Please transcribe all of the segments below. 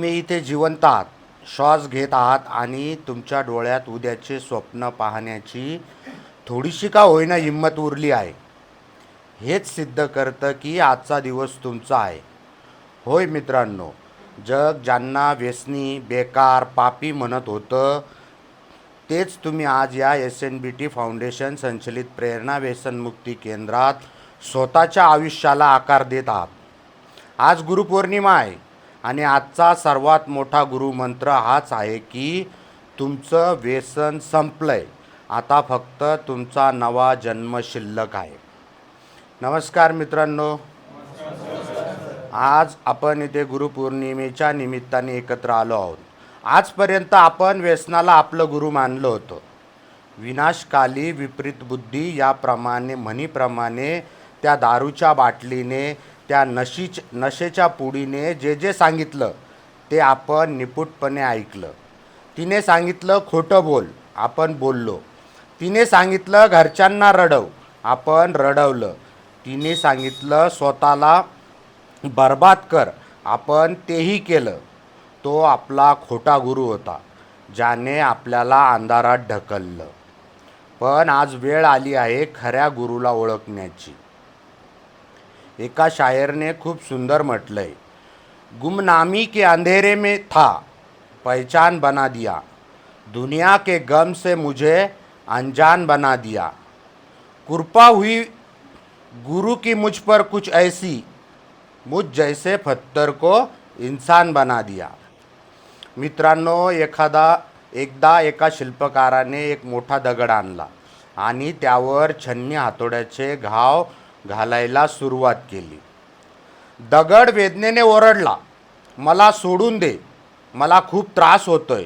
तुम्ही इथे जिवंत आहात, श्वास घेत आहात आणि तुमच्या डोळ्यात उद्याचे स्वप्न पाहण्याची थोडीशी का होईना हिंमत उरली आहे. हेच सिद्ध करतं की आजचा दिवस तुमचा आहे. होय मित्रांनो, जग ज्यांना व्यसनी, बेकार, पापी म्हणत होतं, तेच तुम्ही आज या SNBT फाउंडेशन संचलित प्रेरणा व्यसनमुक्ती केंद्रात स्वतःच्या आयुष्याला आकार देत आहात. आज गुरुपौर्णिमा आहे आणि आजचा सर्वात मोठा गुरुमंत्र हाच आहे की तुमचं व्यसन संपलंय. आता फक्त तुमचा नवा जन्म शिल्लक आहे. नमस्कार मित्रांनो, आज आपण इथे गुरुपौर्णिमेच्या निमित्ताने एकत्र आलो आहोत. आजपर्यंत आपण व्यसनाला आपलं गुरु मानलं होतं. विनाशकाली विपरीत बुद्धी या म्हणीप्रमाणे त्या दारूच्या बाटलीने, त्या नशेच्या पुडीने जे सांगितलं ते आपण निपुटपणे ऐकलं. तिने सांगितलं खोटं बोल, आपण बोललो. तिने सांगितलं घरच्यांना रडव, आपण रडवलं. तिने सांगितलं स्वतःला बर्बाद कर, आपण तेही केलं. तो आपला खोटा गुरु होता, ज्याने आपल्याला अंधारात ढकललं. पण आज वेळ आली आहे खऱ्या गुरुला ओळखण्याची. एका शायरने खूप सुंदर म्हटलंय, गुमनामी के अंधेरे में था, पहचान बना दिया, दुनिया के गम से मुझे अनजान बना दिया, कृपा हुई गुरु की मुझ पर कुछ ऐसी, मुझ जैसे पत्थर को इंसान बना दिया. मित्रांनो, एकदा एका शिल्पकाराने एक मोठा दगड आणला आणि त्यावर छन्नी हातोड्याचे घाव घालायला सुरुवात केली. दगड वेदनेने ओरडला, मला सोडून दे, मला खूप त्रास होतोय.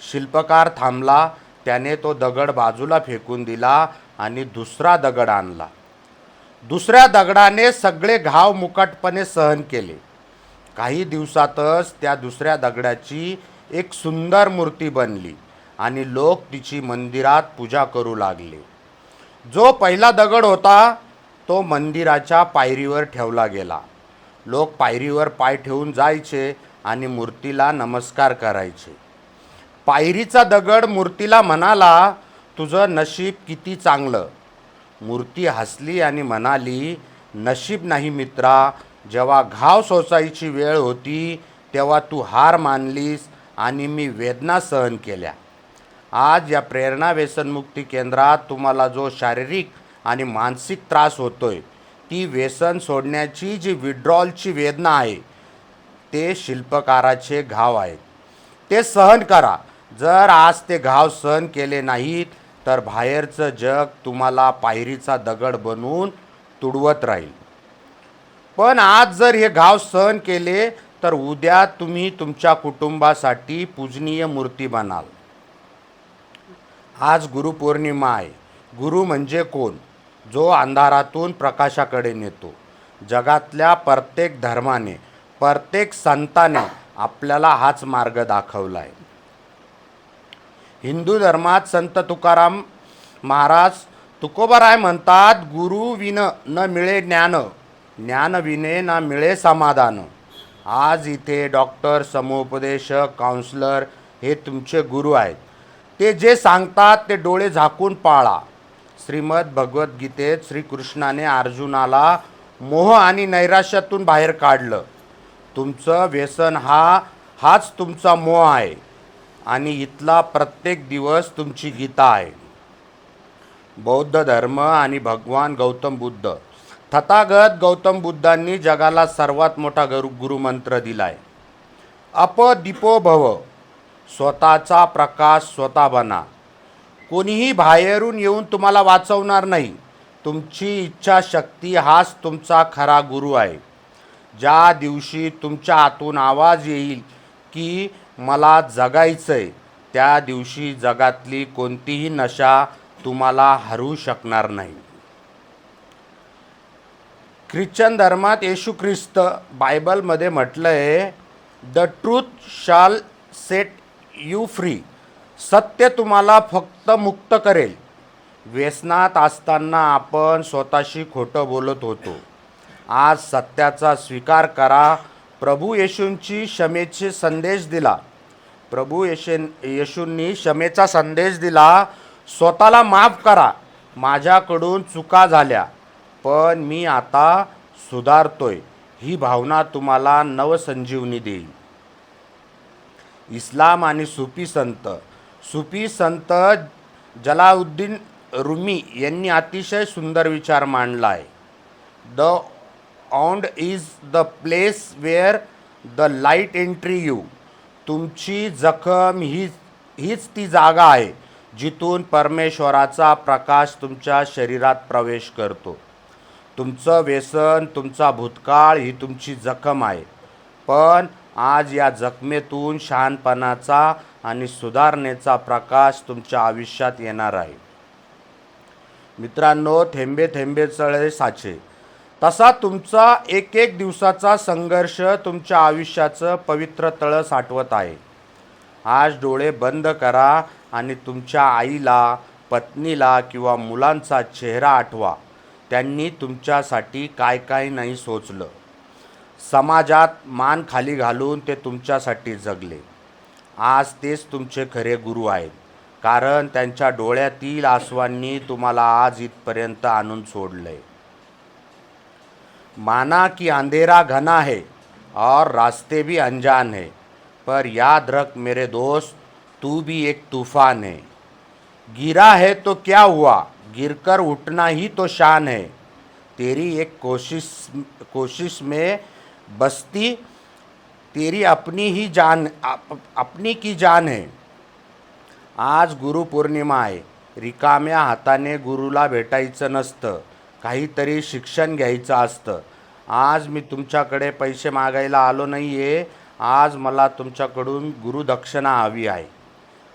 शिल्पकार थांबला. त्याने तो दगड बाजूला फेकून दिला आणि दुसरा दगड आणला. दुसऱ्या दगडाने सगळे घाव मुकाटपणे सहन केले. काही दिवसातच त्या दुसऱ्या दगडाची एक सुंदर मूर्ती बनली आणि लोक तिची मंदिरात पूजा करू लागले. जो पहिला दगड होता तो मंदिराच्या पायरीवर ठेवला गेला. लोक पायरीवर पाय ठेवून जायचे आणि मूर्तीला नमस्कार करायचे. पायरीचा दगड मूर्तीला म्हणाला, तुझं नशीब किती चांगलं. मूर्ती हसली आणि म्हणाली, नशीब नाही मित्रा, जेव्हा घाव सोसायची वेळ होती तेव्हा तू हार मानलीस आणि मी वेदना सहन केल्या. आज या प्रेरणा व्यसनमुक्ती केंद्रात तुम्हाला जो शारीरिक आणि मानसिक त्रास होतोय, ती व्यसन सोडण्याची जी विड्रॉलची वेदना आहे, ते शिल्पकाराचे घाव आहेत. ते सहन करा. जर आज ते घाव सहन केले नाहीत तर बाहेरचं जग तुम्हाला पायरीचा दगड बनवून तुडवत राहील. पण आज जर हे घाव सहन केले तर उद्या तुम्ही तुमच्या कुटुंबासाठी पूजनीय मूर्ती बनाल. आज गुरुपौर्णिमा आहे. गुरु म्हणजे कोण? जो अंधारातून प्रकाशाकडे नेतो. जगातल्या प्रत्येक धर्माने, प्रत्येक संताने आपल्याला हाच मार्ग दाखवला आहे. हिंदू धर्मात संत तुकाराम महाराज तुकोबाराय म्हणतात, गुरु विन न मिळे ज्ञान, ज्ञान विने न मिळे समाधान. आज इथे डॉक्टर, समुपदेशक, काउन्सलर हे तुमचे गुरु आहेत. ते जे सांगतात ते डोळे झाकून पाळा. श्रीमद भगवद्गीतेत श्रीकृष्णाने अर्जुनाला मोह आणि नैराश्यातून बाहेर काढलं. तुमचं व्यसन हाच तुमचा मोह आहे आणि इथला प्रत्येक दिवस तुमची गीता आहे. बौद्ध धर्म आणि भगवान गौतम बुद्ध, तथागत गौतम बुद्धांनी जगाला सर्वात मोठा गुरुमंत्र दिलाय, अपदीपो भव. स्वतःचा प्रकाश स्वतः बना. कोणीही बाहेरून येऊन तुम्हाला वाचवणार नाही. तुमची इच्छाशक्ती हाच तुमचा खरा गुरु आहे. ज्या दिवशी तुमच्या आतून आवाज येईल की मला जगायचंय, त्या दिवशी जगातली कोणतीही नशा तुम्हाला हरवू शकणार नाही. ख्रिश्चन धर्मात येशू ख्रिस्त बायबलमध्ये म्हटलंय, द ट्रूथ शाल सेट यू फ्री. सत्य तुम्हाला फक्त मुक्त करेल. व्यसनात असताना आपण स्वतःशी खोटं बोलत होतो. आज सत्याचा स्वीकार करा. प्रभू येशूंची क्षमेचे संदेश दिला. येशूंनी क्षमेचा संदेश दिला. स्वतःला माफ करा, माझ्याकडून चुका झाल्या पण मी आता सुधारतोय. ही भावना तुम्हाला नवसंजीवनी देईल. इस्लाम आणि सुफी संत जलाउद्दीन रुमी यांनी अतिशय सुंदर विचार मांडला आहे. The owned is the place where the light entry you. तुमची जखम हीच ती जागा आहे जिथून परमेश्वराचा प्रकाश तुमच्या शरीरात प्रवेश करतो. तुमचं व्यसन, तुमचा भूतकाळ ही तुमची जखम आहे, पण आज या जखमेतून शहाणपणाचा आणि सुधारणेचा प्रकाश तुमच्या आयुष्यात येणार आहे. मित्रांनो, थेंबे थेंबे तळे साचे, तसा तुमचा एक एक दिवसाचा संघर्ष तुमच्या आयुष्याचं पवित्र तळं साठवत आहे. आज डोळे बंद करा आणि तुमच्या आईला, पत्नीला किंवा मुलांचा चेहरा आठवा. त्यांनी तुमच्यासाठी काय काय नाही सोचलं. समाजात मान खाली घालून ते तुमच्यासाठी जगले. आज तेच तुमचे खरे गुरु आहेत, कारण त्यांच्या डोळ्यातील आसवांनी तुम्हाला आज इथपर्यंत आणून सोडलंय. माना कि अंधेरा घना है और रास्ते भी अनजान है, पर याद रख मेरे दोस्त, तू भी एक तूफान है. गिरा है तो क्या हुआ, गिरकर उठना ही तो शान है. तेरी एक कोशिश में बसती तेरी अपनी की जान है. आज गुरुपौर्णिमा आहे. रिकाम्या हाताने गुरुला भेटायचं नसतं, काहीतरी शिक्षण घ्यायचं असतं. आज मी तुमच्याकडे पैसे मागायला आलो नाही आहे. आज मला तुमच्याकडून गुरुदक्षिणा हवी आहे.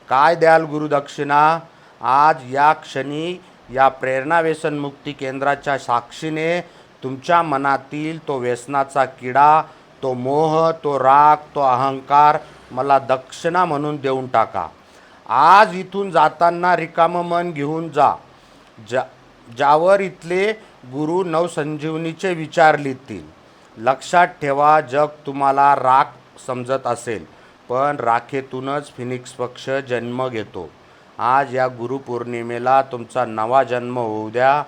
काय द्याल गुरुदक्षिणा? आज या क्षणी या प्रेरणा व्यसनमुक्ती केंद्राच्या साक्षीने तुमच्या मनातील तो व्यसनाचा किडा, तो मोह, तो राग, तो अहंकार मला दक्षिणा म्हणून देऊन टाका. आज इथून जाताना रिकामं मन घेऊन जा. ज्यावर इथले गुरु नवसंजीवनीचे विचार लिहितील. लक्षात ठेवा, जग तुम्हाला राख समजत असेल, पण राखेतूनच फिनिक्स पक्ष जन्म घेतो. आज या गुरुपौर्णिमेला तुमचा नवा जन्म होऊ द्या.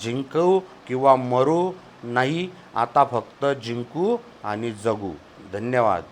जिंकू किंवा मरू नाही, आता फक्त जिंकू आणि जगू. धन्यवाद.